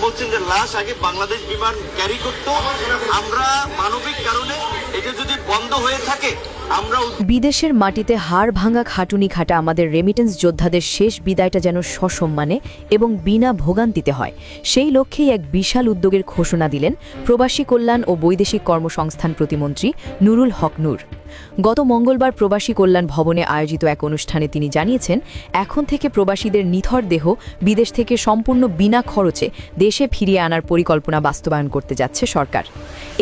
বলছেন যে লাশ আগে বাংলাদেশ বিমান ক্যারি করতো, আমরা মানবিক কারণে এটা যদি বন্ধ হয়ে থাকে আমরা বিদেশের মাটিতে হাড় ভাঙা খাটুনি খাটা আমাদের রেমিটেন্স যোদ্ধাদের শেষ বিদায়টা যেন সসম্মানে এবং বিনা ভোগান্তিতে হয়, সেই লক্ষ্যেই এক বিশাল উদ্যোগের ঘোষণা দিলেন প্রবাসী কল্যাণ ও বৈদেশিক কর্মসংস্থান প্রতিমন্ত্রী নুরুল হক নূর। গত মঙ্গলবার প্রবাসী কল্যাণ ভবনে আয়োজিত এক অনুষ্ঠানে তিনি জানিয়েছেন, এখন থেকে প্রবাসীদের নিথর দেহ বিদেশ থেকে সম্পূর্ণ বিনা খরচে দেশে ফিরিয়ে আনার পরিকল্পনা বাস্তবায়ন করতে যাচ্ছে সরকার।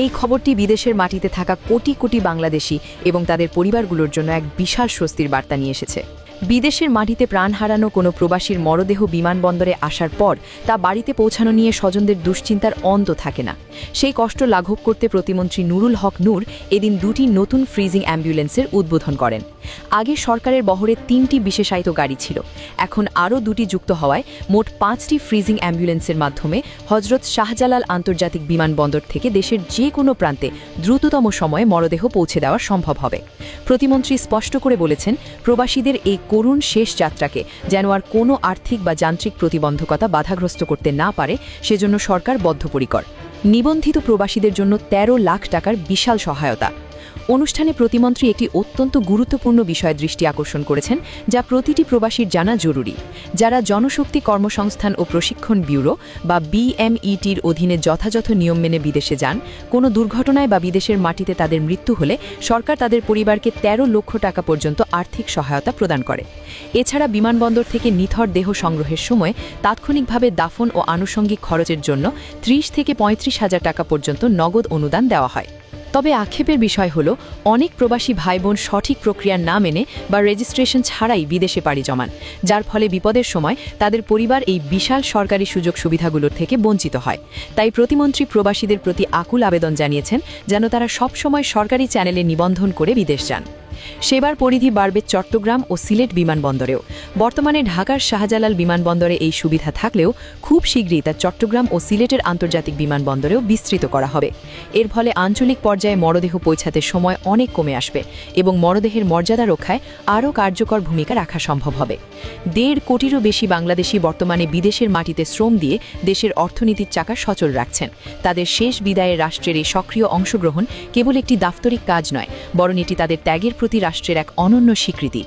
এই খবরটি বিদেশের মাটিতে থাকা কোটি কোটি বাংলাদেশি এবং তাদের পরিবারগুলোর জন্য এক বিশাল স্বস্তির বার্তা নিয়ে এসেছে। বিদেশের মাটিতে প্রাণ হারানো কোনো প্রবাসীর মরদেহ বিমানবন্দরে আসার পর তা বাড়িতে পৌঁছানো নিয়ে স্বজনদের দুশ্চিন্তার অন্ত থাকে না। সেই কষ্ট লাঘব করতে প্রতিমন্ত্রী নুরুল হক নূর এদিন দুটি নতুন ফ্রিজিং অ্যাম্বুলেন্সের উদ্বোধন করেন। আগে সরকারের বহরে ৩টি বিশেষায়িত গাড়ি ছিল, এখন আরও ২টি যুক্ত হওয়ায় মোট ৫টি ফ্রিজিং অ্যাম্বুলেন্সের মাধ্যমে হজরত শাহজালাল আন্তর্জাতিক বিমানবন্দর থেকে দেশের যে কোনো প্রান্তে দ্রুততম সময়ে মরদেহ পৌঁছে দেওয়া সম্ভব হবে। প্রতিমন্ত্রী স্পষ্ট করে বলেছেন, প্রবাসীদের এই করুণ শেষ যাত্রাকে যেন আর কোনো আর্থিক বা যান্ত্রিক প্রতিবন্ধকতা বাধাগ্রস্ত করতে না পারে, সেজন্য সরকার বদ্ধপরিকর। নিবন্ধিত প্রবাসীদের জন্য ১৩ লাখ টাকার বিশাল সহায়তা। অনুষ্ঠানে প্রতিমন্ত্রী একটি অত্যন্ত গুরুত্বপূর্ণ বিষয়ে দৃষ্টি আকর্ষণ করেছেন, যা প্রতিটি প্রবাসীর জানা জরুরি। যারা জনশক্তি কর্মসংস্থান ও প্রশিক্ষণ ব্যুরো বা বিএমইটির অধীনে যথাযথ নিয়ম মেনে বিদেশে যান, কোনো দুর্ঘটনায় বা বিদেশের মাটিতে তাদের মৃত্যু হলে সরকার তাদের পরিবারকে ১৩ লক্ষ টাকা পর্যন্ত আর্থিক সহায়তা প্রদান করে। এছাড়া বিমানবন্দর থেকে নিথর দেহ সংগ্রহের সময় তাৎক্ষণিকভাবে দাফন ও আনুষঙ্গিক খরচের জন্য ৩০ থেকে ৩৫ হাজার টাকা পর্যন্ত নগদ অনুদান দেওয়া হয়। তবে আক্ষেপের বিষয় হল, অনেক প্রবাসী ভাইবোন সঠিক প্রক্রিয়া না মেনে বা রেজিস্ট্রেশন ছাড়াই বিদেশে পাড়ি জমান, যার ফলে বিপদের সময় তাদের পরিবার এই বিশাল সরকারি সুযোগ সুবিধাগুলোর থেকে বঞ্চিত হয়। তাই প্রতিমন্ত্রী প্রবাসীদের প্রতি আকুল আবেদন জানিয়েছেন যেন তারা সবসময় সরকারি চ্যানেলে নিবন্ধন করে বিদেশ যান। সেবার পরিধি বাড়বে চট্টগ্রাম ও সিলেট বিমানবন্দরেও। বর্তমানে ঢাকার শাহজালাল বিমানবন্দরে এই সুবিধা থাকলেও খুব শীঘ্রই তা চট্টগ্রাম ও সিলেটের আন্তর্জাতিক বিমানবন্দরেও বিস্তৃত করা হবে। এর ফলে আঞ্চলিক পর্যায়ে মরদেহ পৌঁছাতে সময় অনেক কমে আসবে এবং মরদেহের মর্যাদা রক্ষায় আরও কার্যকর ভূমিকা রাখা সম্ভব হবে। ১.৫ কোটিরও বেশি বাংলাদেশি বর্তমানে বিদেশের মাটিতে শ্রম দিয়ে দেশের অর্থনীতির চাকা সচল রাখছেন। তাদের শেষ বিদায়ে রাষ্ট্রের এই সক্রিয় অংশগ্রহণ কেবল একটি দাপ্তরিক কাজ নয়, বরং এটি তাদের ত্যাগের প্রতি রাষ্ট্রের এক অনন্য স্বীকৃতি।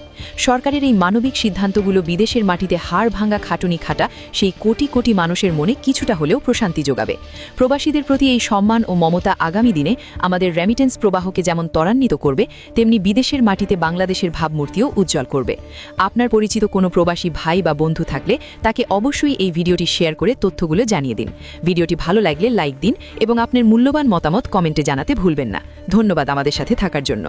সরকারের এই মানবিক সিদ্ধান্তগুলো বিদেশের মাটিতে হাড় ভাঙা খাটুনি খাটা সেই কোটি কোটি মানুষের মনে কিছুটা হলেও প্রশান্তি যোগাবে। প্রবাসীদের প্রতি এই সম্মান ও মমতা আগামী দিনে আমাদের রেমিটেন্স প্রবাহকে যেমন ত্বরান্বিত করবে, তেমনি বিদেশের মাটিতে বাংলাদেশের ভাবমূর্তিও উজ্জ্বল করবে। আপনার পরিচিত কোনো প্রবাসী ভাই বা বন্ধু থাকলে তাকে অবশ্যই এই ভিডিওটি শেয়ার করে তথ্যগুলো জানিয়ে দিন। ভিডিওটি ভালো লাগলে লাইক দিন এবং আপনার মূল্যবান মতামত কমেন্টে জানাতে ভুলবেন না। ধন্যবাদ আমাদের সাথে থাকার জন্য।